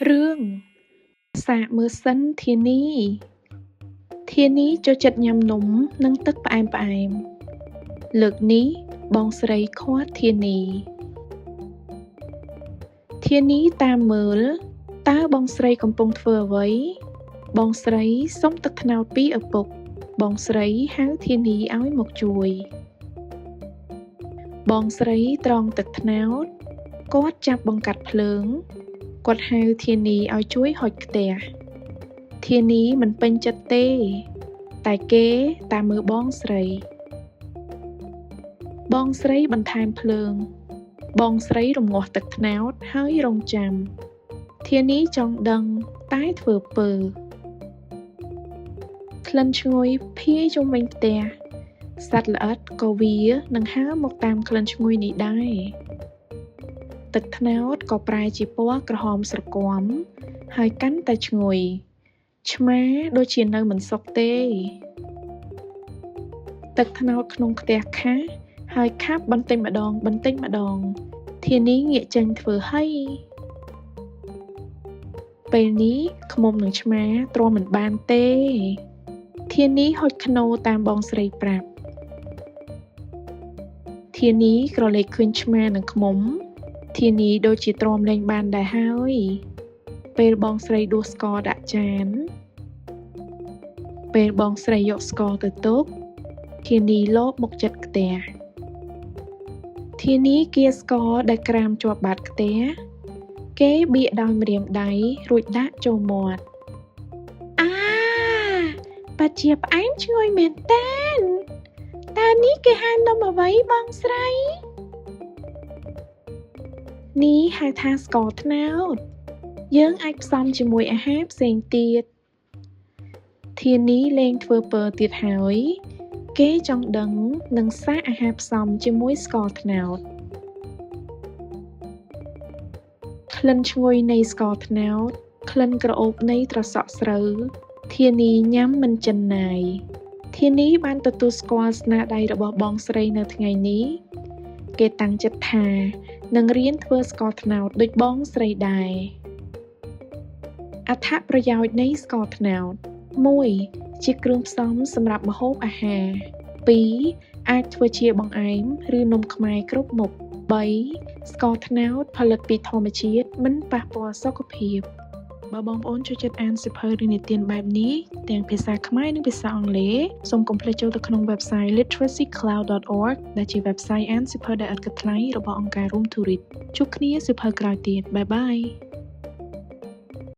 រឿងសាកមើលសិនធានីចូលចិត្តញ៉ាំនំនិងទឹកផ្អែមលើកនេះបងស្រីឃាត់ធានីតាមមើលតើបងស្រីកំពុងធ្វើអ្វីបងស្រីសុំទឹកត្នោតពីឪពុកបងស្រីហៅធានីឲ្យមកជួយបងស្រីត្រងទឹកត្នោតគាត់ចាប់បង្កាត់ភ្លើងគាត់ហៅធានីឲ្យជួយហុចខ្ទះធានីមិនពេញចិត្តទេតែគេតាមមើលបងស្រីបន្ថែមភ្លើងបងស្រីរំងាស់ទឹកត្នោតហើយរង់ចាំធានីចង់ដឹងតែធ្វើពើក្លិនឈ្ងុយភាយជុំវិញផ្ទះសត្វល្អិតក៏វានឹងហើរមកតាមក្លិនឈ្ងុយនេះដែរទឹកត្នោតក៏ប្រែជាពណ៌ក្រហមស្រគាំហើយកាន់តែឈ្ងុយឆ្មាដូចជានៅមិនសុខទេទឹកត្នោតក្នុងខ្ទះខាសហើយខាប់បន្តិចម្ដងធានីងាកចេញធ្វើហើយពេលនេះឃ្មុំនឹងឆ្មាទ្រាំមិនបានទេធានីហុចធ្នូតាមបងស្រីប្រាប់ធានីក្រឡេកឃើញឆ្មានិងឃ្មុំធានីដូចជាទ្រាំលែងបានដែរហើយពេលបងស្រីដួសស្ករដាក់ចានពេលបងស្រីយកស្ករទៅទុកធានីលបមកចិត្តខ្ទះធានីគៀស្ករដែលក្រាមជាប់បាតខ្ទះគេបៀកដោយម្រាមដៃរួចដាក់ចូលមាត់បាត់ជាផ្អែមឈ្ងុយមែនតើតើនេះគេហៅនំអ្វីបងស្រីនេះហៅថាស្ករត្នោតយើងអាចផ្សំជាមួយអាហារផ្សេងទៀតធានីលេងធ្វើពើទៀតហើយគេចង់ដឹងនឹងសាកអាហារផ្សំជាមួយស្ករត្នោតក្លិនឈ្ងុយនៃស្ករត្នោតក្លិនក្រអូបនៃត្រសក់ស្រូវធានីញ៉ាំមិនចិនណាយធានីបានទទួលស្គាល់ស្នាដៃរបស់បងស្រីនៅថ្ងៃនេះគេតាំងចិត្តថានឹងរៀនធ្វើស្ករត្នោតដូចបងស្រីដែរអត្ថប្រយោជន៍នៃស្ករត្នោត 1. ជាគ្រឿងផ្សំសម្រាប់ម្ហូបអាហារ 2. អាចធ្វើជាបង្អែមឬនំខ្មែរគ្រប់មុខ 3. ស្ករត្នោតផលិតពីធម្មជាតិមិនប៉ះពាល់សុខភាពបើបងប្អូនចូលចិត្តអានសៀវភៅរឿងនិទានបែបនេះទាំងភាសាខ្មែរនិងភាសាអង់គ្លេសសូមកុំភ្លេចចូលទៅក្នុង website literacycloud.org ដែលជា website អានសៀវភៅដែលឥតគិតថ្លៃរបស់អង្គការ Room to Read ជួបគ្នាសៀវភៅក្រោយទៀតបាយបាយ